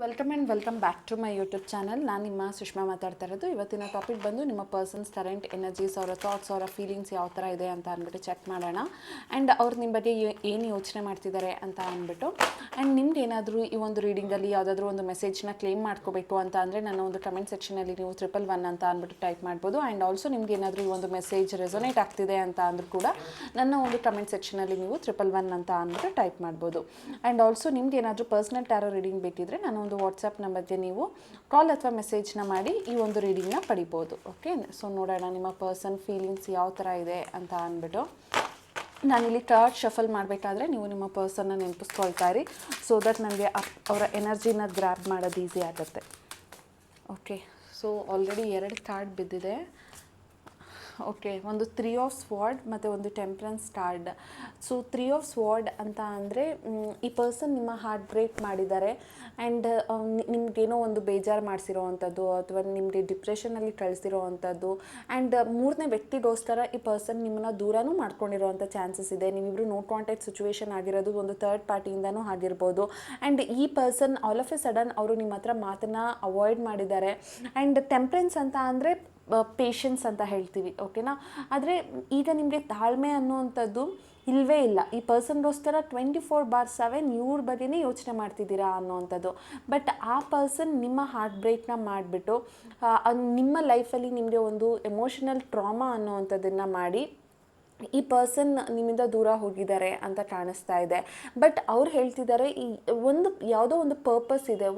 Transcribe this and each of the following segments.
Welcome back to my YouTube channel. ನಾನು ನಿಮ್ಮ ಸುಷ್ಮಾ ಮಾತಾಡ್ತಾ ಇರೋದು. ಇವತ್ತಿನ ಟಾಪಿಕ್ ಬಂದು ನಿಮ್ಮ ಪರ್ಸನ್ಸ್ ಕರೆಂಟ್ ಎನರ್ಜೀಸ್, ಅವರ ಥಾಟ್ಸ್, ಅವರ ಫೀಲಿಂಗ್ಸ್ ಯಾವ ಥರ ಇದೆ ಅಂತ ಅಂದ್ಬಿಟ್ಟು ಚೆಕ್ ಮಾಡೋಣ. ಆ್ಯಂಡ್ ಅವ್ರು ನಿಮ್ಮ ಬಗ್ಗೆ ಏನು ಯೋಚನೆ ಮಾಡ್ತಿದ್ದಾರೆ ಅಂತ ಅಂದ್ಬಿಟ್ಟು. ಆ್ಯಂಡ್ ನಿಮ್ಗೆ ಏನಾದರೂ ಈ ಒಂದು ರೀಡಿಂಗಲ್ಲಿ ಯಾವುದಾದ್ರೂ ಒಂದು ಮೆಸೇಜ್ನ ಕ್ಲೇಮ್ ಮಾಡ್ಕೋಬೇಕು ಅಂತ ಅಂದರೆ ನನ್ನ ಒಂದು ಕಮೆಂಟ್ ಸೆಕ್ಷನಲ್ಲಿ ನೀವು 111 ಅಂತ ಅಂದ್ಬಿಟ್ಟು ಟೈಪ್ ಮಾಡ್ಬೋದು. ಆ್ಯಂಡ್ ಆಲ್ಸೋ ನಿಮ್ಗೆ ಏನಾದರೂ ಈ ಒಂದು ಮೆಸೇಜ್ ರೆಸೊನೇಟ್ ಆಗ್ತಿದೆ ಅಂತ ಅಂದರೂ ಕೂಡ ನನ್ನ ಒಂದು ಕಮೆಂಟ್ ಸೆಕ್ಷನಲ್ಲಿ ನೀವು 111 ಅಂತ ಅಂದ್ಬಿಟ್ಟು ಟೈಪ್ ಮಾಡ್ಬೋದು. ಆ್ಯಂಡ್ ಆಲ್ಸೋ ನಿಮ್ಗೆ ಏನಾದರೂ ಪರ್ಸ್ನಲ್ ಟ್ಯಾರೋ ರೀಡಿಂಗ್ ಬೇಕಿದ್ರೆ ನಾನು ಒಂದು ವಾಟ್ಸಪ್ ನಂಬರ್ಗೆ ನೀವು ಕಾಲ್ ಅಥವಾ ಮೆಸೇಜ್ನ ಮಾಡಿ ಈ ಒಂದು ರೀಡಿಂಗ್ನ ಪಡಿಬೋದು. ಓಕೆ, ಸೊ ನೋಡೋಣ ನಿಮ್ಮ ಪರ್ಸನ್ ಫೀಲಿಂಗ್ಸ್ ಯಾವ ಥರ ಇದೆ ಅಂತ ಅಂದ್ಬಿಟ್ಟು. ನಾನಿಲ್ಲಿ ಕಾರ್ಡ್ ಶಫಲ್ ಮಾಡಬೇಕಾದ್ರೆ ನೀವು ನಿಮ್ಮ ಪರ್ಸನ್ನ ನೆನಪಿಸ್ಕೊಳ್ತಾ ಇರಿ, ಸೊ ದಟ್ ನನಗೆ ಅವರ ಎನರ್ಜಿನ ಗ್ರ್ಯಾಬ್ ಮಾಡೋದು ಈಸಿ ಆಗುತ್ತೆ. ಓಕೆ, ಸೊ ಆಲ್ರೆಡಿ 2 ಕಾರ್ಡ್ ಬಿದ್ದಿದೆ. ಓಕೆ, ಒಂದು 3 ಆಫ್ ಸ್ವಾರ್ಡ್ ಮತ್ತು ಒಂದು temperance card. So 3 of sword ಅಂತ ಅಂದರೆ ಈ ಪರ್ಸನ್ ನಿಮ್ಮ ಹಾರ್ಟ್ ಬ್ರೇಕ್ ಮಾಡಿದ್ದಾರೆ. ಆ್ಯಂಡ್ ನಿಮಗೇನೋ ಒಂದು ಬೇಜಾರು ಮಾಡಿಸಿರೋ ಅಂಥದ್ದು ಅಥವಾ ನಿಮಗೆ ಡಿಪ್ರೆಷನಲ್ಲಿ ಕಳಿಸಿರೋ ಅಂಥದ್ದು. ಆ್ಯಂಡ್ 3ನೇ ವ್ಯಕ್ತಿಗೋಸ್ಕರ ಈ ಪರ್ಸನ್ ನಿಮ್ಮನ್ನು ದೂರನೂ ಮಾಡ್ಕೊಂಡಿರೋವಂಥ ಚಾನ್ಸಸ್ ಇದೆ. ನೀವಿಬ್ಬರು ನೋ ಕಾಂಟ್ಯಾಕ್ಟ್ ಸಿಚುವೇಶನ್ ಆಗಿರೋದು ಒಂದು ಥರ್ಡ್ ಪಾರ್ಟಿಯಿಂದನೂ ಆಗಿರ್ಬೋದು. ಆ್ಯಂಡ್ ಈ person all of A sudden ಅವರು ನಿಮ್ಮ ಹತ್ರ ಮಾತನ್ನು ಅವಾಯ್ಡ್ ಮಾಡಿದ್ದಾರೆ. ಆ್ಯಂಡ್ ಟೆಂಪ್ರೆನ್ಸ್ ಅಂತ ಅಂದರೆ ಪೇಷನ್ಸ್ ಅಂತ ಹೇಳ್ತೀವಿ, ಓಕೆನಾ. ಆದರೆ ಈಗ ನಿಮಗೆ ತಾಳ್ಮೆ ಅನ್ನುವಂಥದ್ದು ಇಲ್ಲವೇ ಇಲ್ಲ. ಈ ಪರ್ಸನ್ಗೋಸ್ಕರ 24/7 ಇವ್ರ ಬಗ್ಗೆನೇ ಯೋಚನೆ ಮಾಡ್ತಿದ್ದೀರಾ ಅನ್ನೋವಂಥದ್ದು. ಬಟ್ ಆ ಪರ್ಸನ್ ನಿಮ್ಮ ಹಾರ್ಟ್ ಬ್ರೇಕ್ನ ಮಾಡಿಬಿಟ್ಟು ನಿಮ್ಮ ಲೈಫಲ್ಲಿ ನಿಮಗೆ ಒಂದು ಎಮೋಷನಲ್ ಟ್ರಾಮಾ ಅನ್ನೋವಂಥದ್ದನ್ನು ಮಾಡಿ ಈ ಪರ್ಸನ್ ನಿಮ್ಮಿಂದ ದೂರ ಹೋಗಿದ್ದಾರೆ ಅಂತ ಕಾಣಿಸ್ತಾ ಇದೆ. ಬಟ್ ಅವ್ರು ಹೇಳ್ತಿದ್ದಾರೆ ಈ ಯಾವುದೋ ಒಂದು ಪರ್ಪಸ್ ಇದೆ,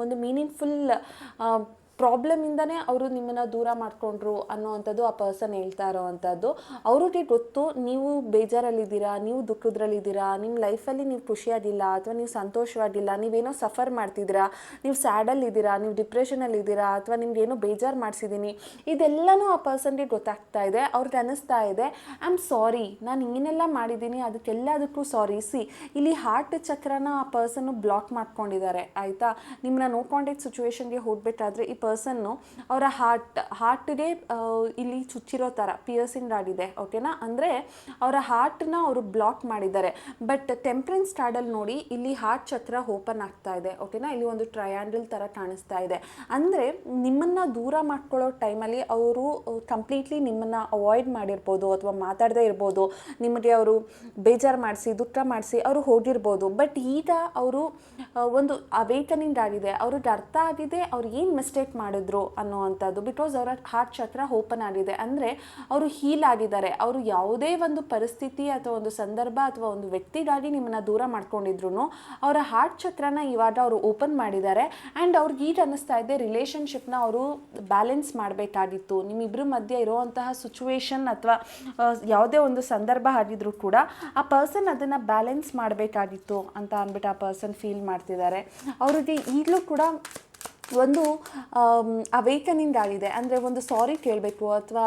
ಒಂದು ಮೀನಿಂಗ್ಫುಲ್ ಪ್ರಾಬ್ಲಮಿಂದನೇ ಅವರು ನಿಮ್ಮನ್ನು ದೂರ ಮಾಡಿಕೊಂಡ್ರು ಅನ್ನೋವಂಥದ್ದು ಆ ಪರ್ಸನ್ ಹೇಳ್ತಾ ಇರೋವಂಥದ್ದು. ಅವ್ರಿಗೆ ಗೊತ್ತು ನೀವು ಬೇಜಾರಲ್ಲಿದ್ದೀರಾ, ನೀವು ದುಃಖದ್ರಲ್ಲಿದ್ದೀರಾ, ನಿಮ್ಮ ಲೈಫಲ್ಲಿ ನೀವು ಖುಷಿಯಾಗಿಲ್ಲ ಅಥವಾ ನೀವು ಸಂತೋಷವಾಗಿಲ್ಲ, ನೀವೇನೋ ಸಫರ್ ಮಾಡ್ತಿದ್ದೀರಾ, ನೀವು ಸ್ಯಾಡಲ್ಲಿದ್ದೀರಾ, ನೀವು ಡಿಪ್ರೆಷನಲ್ಲಿದ್ದೀರಾ ಅಥವಾ ನಿಮ್ಗೇನೋ ಬೇಜಾರು ಮಾಡಿಸಿದ್ದೀನಿ, ಇದೆಲ್ಲನೂ ಆ ಪರ್ಸನ್ಗೆ ಗೊತ್ತಾಗ್ತಾ ಇದೆ. ಅವ್ರಿಗೆ ಅನ್ನಿಸ್ತಾ ಇದೆ ಐ ಆಮ್ ಸಾರಿ, ನಾನು ಏನೆಲ್ಲ ಮಾಡಿದ್ದೀನಿ ಅದಕ್ಕೆಲ್ಲದಕ್ಕೂ ಸಾರಿ. ಇಲ್ಲಿ ಹಾರ್ಟ್ ಚಕ್ರನ ಆ ಪರ್ಸನ್ನು ಬ್ಲಾಕ್ ಮಾಡ್ಕೊಂಡಿದ್ದಾರೆ, ಆಯಿತಾ. ನಿಮ್ಮನ್ನ ನೋ ಕಾಂಟ್ಯಾಕ್ಟ್ ಸಿಚುವೇಶನ್ಗೆ ಹೋಗ್ಬೇಕಾದ್ರೆ ಈ ಪರ್ಸನ್ನು ಅವರ ಹಾರ್ಟ್ಗೆ ಇಲ್ಲಿ ಚುಚ್ಚಿರೋ ಥರ ಪಿಯರ್ಸಿಂಗ್ ಆಗಿದೆ, ಓಕೆನಾ. ಅಂದರೆ ಅವರ ಹಾರ್ಟ್ನ ಅವರು ಬ್ಲಾಕ್ ಮಾಡಿದ್ದಾರೆ. ಬಟ್ ಟೆಂಪ್ರೆನ್ಸ್ ಕಾರ್ಡಲ್ಲಿ ನೋಡಿ ಇಲ್ಲಿ ಹಾರ್ಟ್ ಚಕ್ರ ಓಪನ್ ಆಗ್ತಾ ಇದೆ, ಓಕೆನಾ. ಇಲ್ಲಿ ಒಂದು ಟ್ರಯಾಂಗಲ್ ಥರ ಕಾಣಿಸ್ತಾ ಇದೆ. ಅಂದರೆ ನಿಮ್ಮನ್ನು ದೂರ ಮಾಡ್ಕೊಳ್ಳೋ ಟೈಮಲ್ಲಿ ಅವರು ಕಂಪ್ಲೀಟ್ಲಿ ನಿಮ್ಮನ್ನು ಅವಾಯ್ಡ್ ಮಾಡಿರ್ಬೋದು ಅಥವಾ ಮಾತಾಡದೇ ಇರ್ಬೋದು, ನಿಮಗೆ ಅವರು ಬೇಜಾರು ಮಾಡಿಸಿ ದುಃಖ ಮಾಡಿಸಿ ಅವರು ಹೋಗಿರ್ಬೋದು. ಬಟ್ ಈಗ ಅವರು ಒಂದು ಅವೇಕನಿಂಗ್ ಆಗಿದೆ, ಅವ್ರಿಗೆ ಅರ್ಥ ಆಗಿದೆ ಅವ್ರು ಏನು ಮಿಸ್ಟೇಕ್ ಮಾಡಿದ್ರು ಅನ್ನೋವಂಥದ್ದು. ಬಿಕಾಸ್ ಅವರ ಹಾರ್ಟ್ ಚಕ್ರ ಓಪನ್ ಆಗಿದೆ, ಅಂದರೆ ಅವರು ಹೀಲ್ ಆಗಿದ್ದಾರೆ. ಅವರು ಯಾವುದೇ ಒಂದು ಪರಿಸ್ಥಿತಿ ಅಥವಾ ಒಂದು ಸಂದರ್ಭ ಅಥವಾ ಒಂದು ವ್ಯಕ್ತಿಗಾಗಿ ನಿಮ್ಮನ್ನು ದೂರ ಮಾಡ್ಕೊಂಡಿದ್ರು ಅವರ ಹಾರ್ಟ್ ಚಕ್ರನ ಇವಾಗ ಅವರು ಓಪನ್ ಮಾಡಿದ್ದಾರೆ. ಆ್ಯಂಡ್ ಅವ್ರಿಗೆ ಈಗ ಅನ್ನಿಸ್ತಾ ಇದೆ ರಿಲೇಷನ್ಶಿಪ್ನ ಅವರು ಬ್ಯಾಲೆನ್ಸ್ ಮಾಡಬೇಕಾಗಿತ್ತು. ನಿಮ್ಮಿಬ್ಬರ ಮಧ್ಯೆ ಇರುವಂತಹ ಸಿಚುವೇಶನ್ ಅಥವಾ ಯಾವುದೇ ಒಂದು ಸಂದರ್ಭ ಆಗಿದ್ರು ಕೂಡ ಆ ಪರ್ಸನ್ ಅದನ್ನು ಬ್ಯಾಲೆನ್ಸ್ ಮಾಡಬೇಕಾಗಿತ್ತು ಅಂತ ಅಂದ್ಬಿಟ್ಟು ಆ ಪರ್ಸನ್ ಫೀಲ್ ಮಾಡ್ತಿದ್ದಾರೆ. ಅವ್ರಿಗೆ ಈಗಲೂ ಕೂಡ ಒಂದು ಅವೇಕನಿಂಗ್ ಆಗಿದೆ. ಅಂದರೆ ಒಂದು ಸಾರಿ ಕೇಳಬೇಕು ಅಥವಾ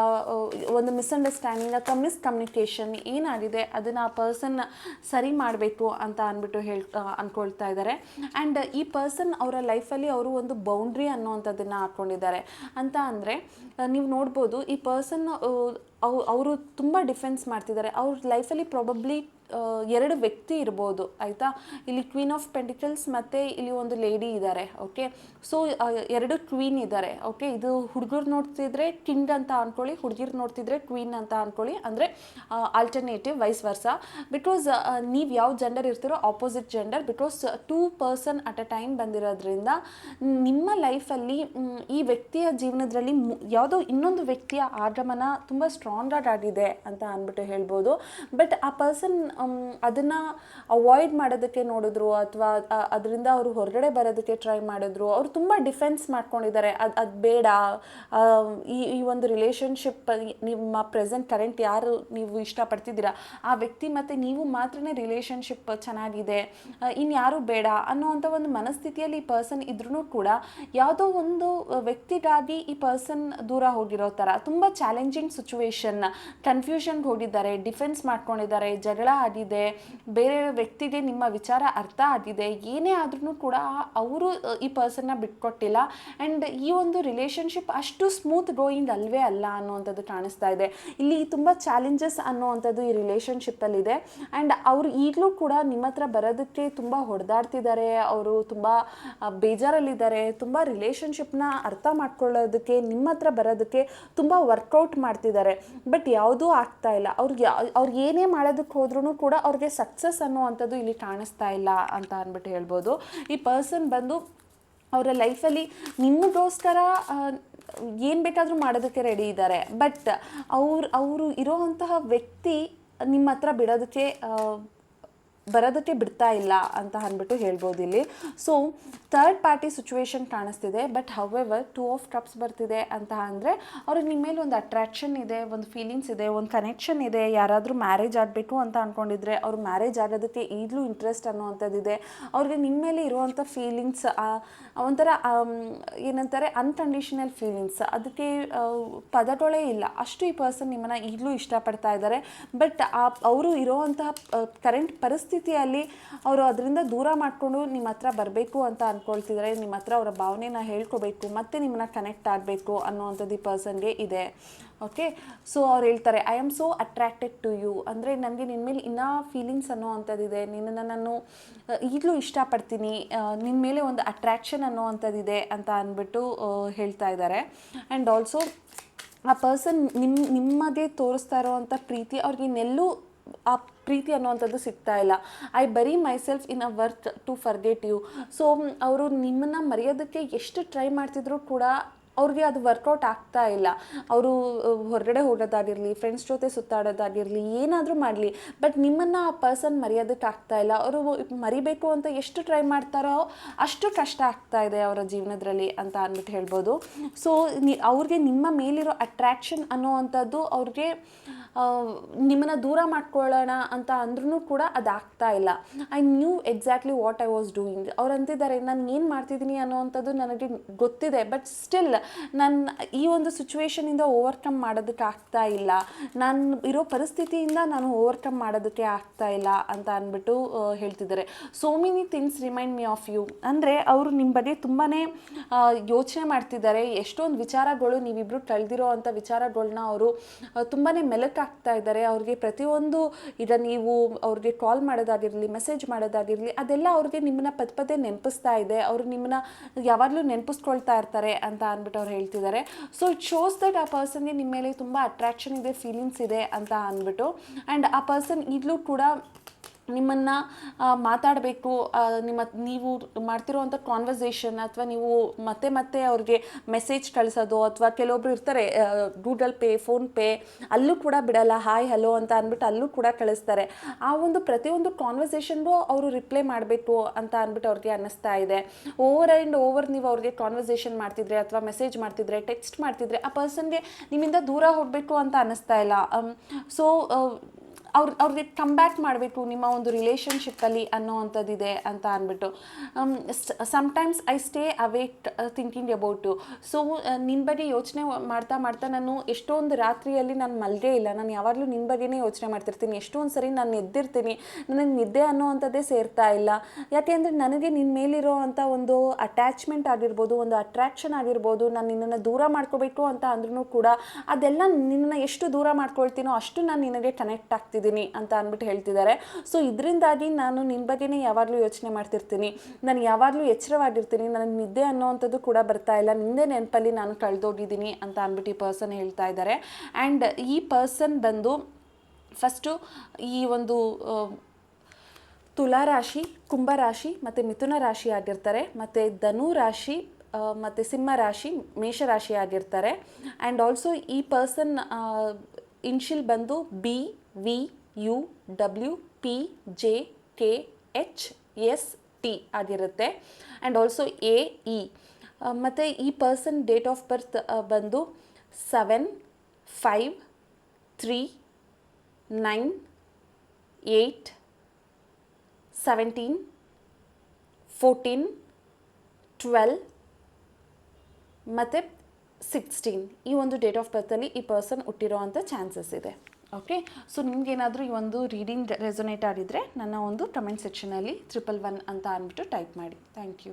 ಒಂದು ಮಿಸ್ಅಂಡರ್ಸ್ಟ್ಯಾಂಡಿಂಗ್ ಅಥವಾ ಮಿಸ್ಕಮ್ಯುನಿಕೇಷನ್ ಏನಾಗಿದೆ ಅದನ್ನು ಆ ಪರ್ಸನ್ ಸರಿ ಮಾಡಬೇಕು ಅಂತ ಅಂದ್ಬಿಟ್ಟು ಅಂದ್ಕೊಳ್ತಾ ಇದ್ದಾರೆ. ಆ್ಯಂಡ್ ಈ ಪರ್ಸನ್ ಅವರ ಲೈಫಲ್ಲಿ ಅವರು ಒಂದು ಬೌಂಡ್ರಿ ಅನ್ನೋವಂಥದ್ದನ್ನು ಹಾಕ್ಕೊಂಡಿದ್ದಾರೆ. ಅಂತ ಅಂದರೆ ನೀವು ನೋಡ್ಬೋದು ಈ ಪರ್ಸನ್ ಅವರು ತುಂಬ ಡಿಫೆನ್ಸ್ ಮಾಡ್ತಿದ್ದಾರೆ. ಅವ್ರ ಲೈಫಲ್ಲಿ ಪ್ರಾಬಬ್ಲಿ 2 ವ್ಯಕ್ತಿ ಇರ್ಬೋದು, ಆಯಿತಾ. ಇಲ್ಲಿ ಕ್ವೀನ್ ಆಫ್ ಪೆಂಟಿಕಲ್ಸ್ ಮತ್ತು ಇಲ್ಲಿ ಒಂದು ಲೇಡಿ ಇದ್ದಾರೆ, ಓಕೆ. ಸೊ 2 ಕ್ವೀನ್ ಇದ್ದಾರೆ, ಓಕೆ. ಇದು ಹುಡುಗರು ನೋಡ್ತಿದ್ರೆ ಕಿಂಗ್ ಅಂತ ಅಂದ್ಕೊಳ್ಳಿ, ಹುಡುಗಿರು ನೋಡ್ತಿದ್ರೆ ಕ್ವೀನ್ ಅಂತ ಅಂದ್ಕೊಳ್ಳಿ. ಅಂದರೆ ಆಲ್ಟರ್ನೇಟಿವ್ ವೈಸ್ ವರ್ಸ. ಬಿಕಾಸ್ ನೀವು ಯಾವ ಜೆಂಡರ್ ಇರ್ತೀರೋ opposite gender. Because 2 person at a time ಬಂದಿರೋದ್ರಿಂದ ನಿಮ್ಮ ಲೈಫಲ್ಲಿ ಈ ವ್ಯಕ್ತಿಯ ಜೀವನದಲ್ಲಿ ಯಾವುದೋ ಇನ್ನೊಂದು ವ್ಯಕ್ತಿಯ ಆಗಮನ ತುಂಬ ಸ್ಟ್ರಾಂಗ್ ಆಗಿದೆ ಅಂತ ಅಂದ್ಬಿಟ್ಟು ಹೇಳ್ಬೋದು. ಬಟ್ ಆ ಪರ್ಸನ್ ಅದನ್ನು ಅವಾಯ್ಡ್ ಮಾಡೋದಕ್ಕೆ ನೋಡಿದ್ರು ಅಥವಾ ಅದರಿಂದ ಅವರು ಹೊರಗಡೆ ಬರೋದಕ್ಕೆ ಟ್ರೈ ಮಾಡಿದ್ರು. ಅವರು ತುಂಬ ಡಿಫೆನ್ಸ್ ಮಾಡ್ಕೊಂಡಿದ್ದಾರೆ. ಅದು ಬೇಡ, ಈ ಒಂದು ರಿಲೇಷನ್ಶಿಪ್ ನಿಮ್ಮ ಪ್ರೆಸೆಂಟ್ ಕರೆಂಟ್ ಯಾರು ನೀವು ಇಷ್ಟಪಡ್ತಿದ್ದೀರಾ ಆ ವ್ಯಕ್ತಿ ಮತ್ತು ನೀವು ಮಾತ್ರನೇ ರಿಲೇಷನ್ಶಿಪ್ ಚೆನ್ನಾಗಿದೆ, ಇನ್ಯಾರೂ ಬೇಡ ಅನ್ನೋವಂಥ ಒಂದು ಮನಸ್ಥಿತಿಯಲ್ಲಿ ಈ ಪರ್ಸನ್ ಇದ್ರೂ ಕೂಡ ಯಾವುದೋ ಒಂದು ವ್ಯಕ್ತಿಗಾಗಿ ಈ ಪರ್ಸನ್ ದೂರ ಹೋಗಿರೋ ಥರ ತುಂಬ ಚಾಲೆಂಜಿಂಗ್ ಸಿಚುವೇಶನ್, ಕನ್ಫ್ಯೂಷನ್ಗೆ ಹೋಗಿದ್ದಾರೆ, ಡಿಫೆನ್ಸ್ ಮಾಡ್ಕೊಂಡಿದ್ದಾರೆ, ಜಗಳ ಆಗಿದೆ, ಬೇರೆ ವ್ಯಕ್ತಿಗೆ ನಿಮ್ಮ ವಿಚಾರ ಅರ್ಥ ಆಗಿದೆ, ಏನೇ ಆದ್ರೂ ಕೂಡ ಅವರು ಈ ಪರ್ಸನ್ನ ಬಿಟ್ಕೊಟ್ಟಿಲ್ಲ. ಆ್ಯಂಡ್ ಈ ಒಂದು ರಿಲೇಷನ್ಶಿಪ್ ಅಷ್ಟು ಸ್ಮೂತ್ ಗೋಯಿಂಗ್ ಅಲ್ವೇ ಅಲ್ಲ ಅನ್ನೋವಂಥದ್ದು ಕಾಣಿಸ್ತಾ ಇದೆ. ಇಲ್ಲಿ ತುಂಬ ಚಾಲೆಂಜಸ್ ಅನ್ನೋವಂಥದ್ದು ಈ ರಿಲೇಷನ್ಶಿಪ್ಪಲ್ಲಿದೆ. ಆ್ಯಂಡ್ ಅವರು ಈಗಲೂ ಕೂಡ ನಿಮ್ಮ ಹತ್ರ ಬರೋದಕ್ಕೆ ತುಂಬ ಹೊಡೆದಾಡ್ತಿದ್ದಾರೆ, ಅವರು ತುಂಬ ಬೇಜಾರಲ್ಲಿದ್ದಾರೆ, ತುಂಬ ರಿಲೇಷನ್ಶಿಪ್ನ ಅರ್ಥ ಮಾಡ್ಕೊಳ್ಳೋದಕ್ಕೆ ನಿಮ್ಮ ಹತ್ರ ಬರೋದಕ್ಕೆ ತುಂಬ ವರ್ಕೌಟ್ ಮಾಡ್ತಿದ್ದಾರೆ. ಬಟ್ ಯಾವುದೂ ಆಗ್ತಾ ಇಲ್ಲ. ಅವ್ರಿಗೆ ಏನೇ ಮಾಡೋದಕ್ಕೆ ಹೋದ್ರೂ ಕೂಡ ಅವ್ರಿಗೆ ಸಕ್ಸಸ್ ಅನ್ನುವಂಥದ್ದು ಇಲ್ಲಿ ಕಾಣಿಸ್ತಾ ಇಲ್ಲ ಅಂತ ಅಂದ್ಬಿಟ್ಟು ಹೇಳ್ಬೋದು. ಈ ಪರ್ಸನ್ ಬಂದು ಅವರ ಲೈಫಲ್ಲಿ ನಿಮಗೋಸ್ಕರ ಏನು ಬೇಕಾದರೂ ಮಾಡೋದಕ್ಕೆ ರೆಡಿ ಇದ್ದಾರೆ. ಬಟ್ ಅವರು ಇರೋವಂತಹ ವ್ಯಕ್ತಿ ನಿಮ್ಮ ಹತ್ರ ಬರೋದಕ್ಕೆ ಬಿಡ್ತಾ ಇಲ್ಲ ಅಂತ ಅಂದ್ಬಿಟ್ಟು ಹೇಳ್ಬೋದು ಇಲ್ಲಿ. ಸೊ ಥರ್ಡ್ ಪಾರ್ಟಿ ಸಿಚುವೇಶನ್ ಕಾಣಿಸ್ತಿದೆ. ಬಟ್ ಹೌಎವರ್ 2 ಆಫ್ ಕಪ್ಸ್ ಬರ್ತಿದೆ ಅಂತ ಅಂದರೆ ಅವ್ರಿಗೆ ನಿಮ್ಮ ಮೇಲೆ ಒಂದು ಅಟ್ರಾಕ್ಷನ್ ಇದೆ, ಒಂದು ಫೀಲಿಂಗ್ಸ್ ಇದೆ, ಒಂದು ಕನೆಕ್ಷನ್ ಇದೆ. ಯಾರಾದರೂ ಮ್ಯಾರೇಜ್ ಆಗಬೇಕು ಅಂತ ಅಂದ್ಕೊಂಡಿದ್ರೆ ಅವ್ರು ಮ್ಯಾರೇಜ್ ಆಗೋದಕ್ಕೆ ಈಗಲೂ ಇಂಟ್ರೆಸ್ಟ್ ಅನ್ನೋವಂಥದ್ದಿದೆ. ಅವ್ರಿಗೆ ನಿಮ್ಮ ಮೇಲೆ ಇರುವಂಥ ಫೀಲಿಂಗ್ಸ್ ಒಂಥರ ಏನಂತಾರೆ ಅನ್ಕಂಡೀಷನಲ್ ಫೀಲಿಂಗ್ಸ್, ಅದಕ್ಕೆ ಪದಗಳೇ ಇಲ್ಲ, ಅಷ್ಟು ಈ ಪರ್ಸನ್ ನಿಮ್ಮನ್ನು ಈಗಲೂ ಇಷ್ಟಪಡ್ತಾ ಇದ್ದಾರೆ. ಬಟ್ ಅವರು ಇರೋವಂತಹ ಕರೆಂಟ್ ಪರಿಸ್ಥಿತಿಯಲ್ಲಿ ಅವರು ಅದರಿಂದ ದೂರ ಮಾಡಿಕೊಂಡು ನಿಮ್ಮ ಹತ್ರ ಬರಬೇಕು ಅಂತ ಅಂದ್ಕೊಳ್ತಿದ್ದಾರೆ. ನಿಮ್ಮ ಹತ್ರ ಅವರ ಭಾವನೆನ ಹೇಳ್ಕೋಬೇಕು, ಮತ್ತೆ ನಿಮ್ಮನ್ನ ಕನೆಕ್ಟ್ ಆಗಬೇಕು ಅನ್ನೋವಂಥದ್ದು ಈ ಪರ್ಸನ್ಗೆ ಇದೆ. ಓಕೆ, ಸೊ ಅವ್ರು ಹೇಳ್ತಾರೆ I am so attracted to you, ಅಂದರೆ ನನಗೆ ನಿನ್ನ ಮೇಲೆ ಇನ್ನೂ ಫೀಲಿಂಗ್ಸ್ ಅನ್ನೋ ಅಂಥದ್ದಿದೆ, ನಿನ್ನನ್ನು ನಾನು ಈಗಲೂ ಇಷ್ಟಪಡ್ತೀನಿ, ನಿನ್ನ ಮೇಲೆ ಒಂದು ಅಟ್ರ್ಯಾಕ್ಷನ್ ಅನ್ನೋ ಅಂಥದ್ದಿದೆ ಅಂತ ಅಂದ್ಬಿಟ್ಟು ಹೇಳ್ತಾ ಇದ್ದಾರೆ. ಆ್ಯಂಡ್ ಆಲ್ಸೋ ಆ ಪರ್ಸನ್ ನಿಮಗೆ ತೋರಿಸ್ತಾ ಇರೋವಂಥ ಪ್ರೀತಿ ಅವ್ರಿಗೆ ಇನ್ನೆಲ್ಲೂ ಆ ಪ್ರೀತಿ ಅನ್ನೋವಂಥದ್ದು ಸಿಗ್ತಾ ಇಲ್ಲ. I bury myself in a work to forget you. So ಅವರು ನಿಮ್ಮನ್ನು ಮರೆಯೋದಕ್ಕೆ ಎಷ್ಟು ಟ್ರೈ ಮಾಡ್ತಿದ್ರು ಕೂಡ ಅವ್ರಿಗೆ ಅದು ವರ್ಕೌಟ್ ಆಗ್ತಾ ಇಲ್ಲ. ಅವರು ಹೊರಗಡೆ ಹೋಗೋದಾಗಿರಲಿ, ಫ್ರೆಂಡ್ಸ್ ಜೊತೆ ಸುತ್ತಾಡೋದಾಗಿರಲಿ, ಏನಾದರೂ ಮಾಡಲಿ, ಬಟ್ ನಿಮ್ಮನ್ನು ಆ ಪರ್ಸನ್ ಮರೆಯೋದಕ್ಕೆ ಆಗ್ತಾ ಇಲ್ಲ. ಅವರು ಮರಿಬೇಕು ಅಂತ ಎಷ್ಟು ಟ್ರೈ ಮಾಡ್ತಾರೋ ಅಷ್ಟು ಕಷ್ಟ ಆಗ್ತಾ ಇದೆ ಅವರ ಜೀವನದಲ್ಲಿ ಅಂತ ಅಂದ್ಬಿಟ್ಟು ಹೇಳ್ಬೋದು. ಸೊ ಅವ್ರಿಗೆ ನಿಮ್ಮ ಮೇಲಿರೋ ಅಟ್ರ್ಯಾಕ್ಷನ್ ಅನ್ನೋವಂಥದ್ದು ಅವ್ರಿಗೆ ನಿಮ್ಮನ್ನು ದೂರ ಮಾಡ್ಕೊಳ್ಳೋಣ ಅಂತ ಅಂದ್ರೂ ಕೂಡ ಅದಾಗ್ತಾ ಇಲ್ಲ. I knew exactly what I was doing. ಅವ್ರು ಅಂತಿದ್ದಾರೆ ನಾನು ಏನು ಮಾಡ್ತಿದ್ದೀನಿ ಅನ್ನೋವಂಥದ್ದು ನನಗೆ ಗೊತ್ತಿದೆ, ಬಟ್ ಸ್ಟಿಲ್ ನಾನು ಈ ಒಂದು ಸಿಚುವೇಶನಿಂದ ಓವರ್ಕಮ್ ಮಾಡೋದಕ್ಕೆ ಆಗ್ತಾ ಇಲ್ಲ, ನಾನು ಇರೋ ಪರಿಸ್ಥಿತಿಯಿಂದ ನಾನು ಓವರ್ಕಮ್ ಮಾಡೋದಕ್ಕೆ ಆಗ್ತಾ ಇಲ್ಲ ಅಂತ ಅಂದ್ಬಿಟ್ಟು ಹೇಳ್ತಿದ್ದಾರೆ. So many things remind me of you, ಅಂದರೆ ಅವರು ನಿಮ್ಮ ಬಗ್ಗೆ ತುಂಬಾ ಯೋಚನೆ ಮಾಡ್ತಿದ್ದಾರೆ. ಎಷ್ಟೊಂದು ವಿಚಾರಗಳು ನೀವಿಬ್ಬರು ಕಳೆದಿರೋ ಅಂಥ ವಿಚಾರಗಳನ್ನ ಅವರು ತುಂಬಾ ಮೆಲುಕಾಗ್ತಾ ಇದ್ದಾರೆ. ಅವ್ರಿಗೆ ಪ್ರತಿಯೊಂದು ಈಗ ನೀವು ಅವ್ರಿಗೆ ಕಾಲ್ ಮಾಡೋದಾಗಿರಲಿ, ಮೆಸೇಜ್ ಮಾಡೋದಾಗಿರಲಿ, ಅದೆಲ್ಲ ಅವ್ರಿಗೆ ನಿಮ್ಮನ್ನ ಪದೇ ನೆನಪಿಸ್ತಾ ಇದೆ. ಅವರು ನಿಮ್ಮನ್ನ ಯಾವಾಗಲೂ ನೆನಪಿಸ್ಕೊಳ್ತಾ ಇರ್ತಾರೆ ಅಂತ ಅಂದ್ಬಿಟ್ಟು ಅವ್ರು ಹೇಳ್ತಿದ್ದಾರೆ. ಸೊ ಇಟ್ ಶೋಸ್ ದಟ್ ಆ ಪರ್ಸನ್ಗೆ ನಿಮ್ಮ ಮೇಲೆ ತುಂಬ ಅಟ್ರಾಕ್ಷನ್ ಇದೆ, ಫೀಲಿಂಗ್ಸ್ ಇದೆ ಅಂತ ಅಂದ್ಬಿಟ್ಟು. ಆ್ಯಂಡ್ ಆ ಪರ್ಸನ್ ಈಗಲೂ ಕೂಡ ನಿಮ್ಮನ್ನು ಮಾತಾಡಬೇಕು, ನೀವು ಮಾಡ್ತಿರೋವಂಥ ಕಾನ್ವರ್ಸೇಷನ್ ಅಥವಾ ನೀವು ಮತ್ತೆ ಅವ್ರಿಗೆ ಮೆಸೇಜ್ ಕಳಿಸೋದು, ಅಥವಾ ಕೆಲವೊಬ್ರು ಇರ್ತಾರೆ ಗೂಗಲ್ ಪೇ, ಫೋನ್ಪೇ ಅಲ್ಲೂ ಕೂಡ ಬಿಡಲ್ಲ, ಹಾಯ್ ಹಲೋ ಅಂತ ಅಂದ್ಬಿಟ್ಟು ಅಲ್ಲೂ ಕೂಡ ಕಳಿಸ್ತಾರೆ. ಆ ಒಂದು ಪ್ರತಿಯೊಂದು ಕಾನ್ವರ್ಸೇಷನ್ಗೂ ಅವರು ರಿಪ್ಲೈ ಮಾಡಬೇಕು ಅಂತ ಅಂದ್ಬಿಟ್ಟು ಅವ್ರಿಗೆ ಅನ್ನಿಸ್ತಾ ಇದೆ. ಓವರ್ ಆ್ಯಂಡ್ ಓವರ್ ನೀವು ಅವ್ರಿಗೆ ಕಾನ್ವರ್ಸೇಷನ್ ಮಾಡ್ತಿದ್ರೆ ಅಥವಾ ಮೆಸೇಜ್ ಮಾಡ್ತಿದ್ರೆ, ಟೆಕ್ಸ್ಟ್ ಮಾಡ್ತಿದ್ರೆ ಆ ಪರ್ಸನ್ಗೆ ನಿಮ್ಮಿಂದ ದೂರ ಹೋಗಬೇಕು ಅಂತ ಅನ್ನಿಸ್ತಾ ಇಲ್ಲ. ಸೊ ಅವ್ರಿಗೆ ಕಮ್ ಬ್ಯಾಕ್ ಮಾಡಬೇಕು ನಿಮ್ಮ ಒಂದು ರಿಲೇಷನ್ಶಿಪ್ಪಲ್ಲಿ ಅನ್ನೋವಂಥದ್ದಿದೆ ಅಂತ ಅಂದ್ಬಿಟ್ಟು. Sometimes I stay awake thinking about you. So ನಿನ್ನ ಬಗ್ಗೆ ಯೋಚನೆ ಮಾಡ್ತಾ ನಾನು ಎಷ್ಟೊಂದು ರಾತ್ರಿಯಲ್ಲಿ ನಾನು ಮಲ್ಗೇ ಇಲ್ಲ, ನಾನು ಯಾವಾಗಲೂ ನಿನ್ನ ಬಗ್ಗೆನೇ ಯೋಚನೆ ಮಾಡ್ತಿರ್ತೀನಿ. ಎಷ್ಟೊಂದು ಸರಿ ನಾನು ಎದ್ದಿರ್ತೀನಿ, ನನಗೆ ನಿದ್ದೆ ಅನ್ನೋವಂಥದ್ದೇ ಸೇರ್ತಾ ಇಲ್ಲ. ಯಾಕೆ ಅಂದರೆ ನನಗೆ ನಿನ್ನ ಮೇಲಿರೋ ಅಂಥ ಒಂದು ಅಟ್ಯಾಚ್ಮೆಂಟ್ ಆಗಿರ್ಬೋದು, ಒಂದು ಅಟ್ರ್ಯಾಕ್ಷನ್ ಆಗಿರ್ಬೋದು, ನಾನು ನಿನ್ನನ್ನು ದೂರ ಮಾಡ್ಕೋಬೇಕು ಅಂತ ಅಂದ್ರೂ ಕೂಡ ಅದೆಲ್ಲ ನಿನ್ನನ್ನು ಎಷ್ಟು ದೂರ ಮಾಡ್ಕೊಳ್ತೀನೋ ಅಷ್ಟು ನಾನು ನಿನಗೆ ಕನೆಕ್ಟ್ ಆಗ್ತೀನಿ ಅಂತ ಅಂದ್ಬಿಟ್ಟು ಹೇಳ್ತಿದ್ದಾರೆ. ಸೊ ಇದರಿಂದಾಗಿ ನಾನು ನಿನ್ನ ಬಗ್ಗೆನೇ ಯಾವಾಗಲೂ ಯೋಚನೆ ಮಾಡ್ತಿರ್ತೀನಿ, ನಾನು ಯಾವಾಗಲೂ ಎಚ್ಚರವಾಗಿರ್ತೀನಿ, ನನಗೆ ನಿದ್ದೆ ಅನ್ನೋವಂಥದ್ದು ಕೂಡ ಬರ್ತಾ ಇಲ್ಲ, ನಿಂದೇ ನೆನಪಲ್ಲಿ ನಾನು ಕಳೆದೋಗಿದ್ದೀನಿ ಅಂತ ಅಂದ್ಬಿಟ್ಟು ಈ ಪರ್ಸನ್ ಹೇಳ್ತಾ ಇದ್ದಾರೆ. ಆ್ಯಂಡ್ ಈ ಪರ್ಸನ್ ಬಂದು ಫಸ್ಟು ಈ ಒಂದು ತುಲಾ ರಾಶಿ, ಕುಂಭ ರಾಶಿ ಮತ್ತು ಮಿಥುನ ರಾಶಿ ಆಗಿರ್ತಾರೆ, ಮತ್ತು ಧನು ರಾಶಿ ಮತ್ತು ಸಿಂಹ ರಾಶಿ, ಮೇಷರಾಶಿ ಆಗಿರ್ತಾರೆ. ಆ್ಯಂಡ್ ಆಲ್ಸೋ ಈ ಪರ್ಸನ್ ಇನ್ಷಿಯಲ್ ಬಂದು BVUWPJKHST ಆಗಿರುತ್ತೆ. And also AE. ಮತ್ತು ಈ ಪರ್ಸನ್ ಡೇಟ್ ಆಫ್ ಬರ್ತ್ ಬಂದು 7/5/3/9/8/17/14/12 ಮತ್ತು 16 ಈ ಒಂದು ಡೇಟ್ ಆಫ್ ಬರ್ತಲ್ಲಿ ಈ ಪರ್ಸನ್ ಹುಟ್ಟಿರೋ ಅಂಥ ಚಾನ್ಸಸ್ ಇದೆ. ಓಕೆ, ಸೊ ನಿಮಗೇನಾದರೂ ಈ ಒಂದು ರೀಡಿಂಗ್ ರೆಸೊನೇಟ್ ಆಗಿದ್ದರೆ ನನ್ನ ಒಂದು ಕಮೆಂಟ್ ಸೆಕ್ಷನಲ್ಲಿ 111 ಅಂತ ಅಂದ್ಬಿಟ್ಟು ಟೈಪ್ ಮಾಡಿ. Thank you.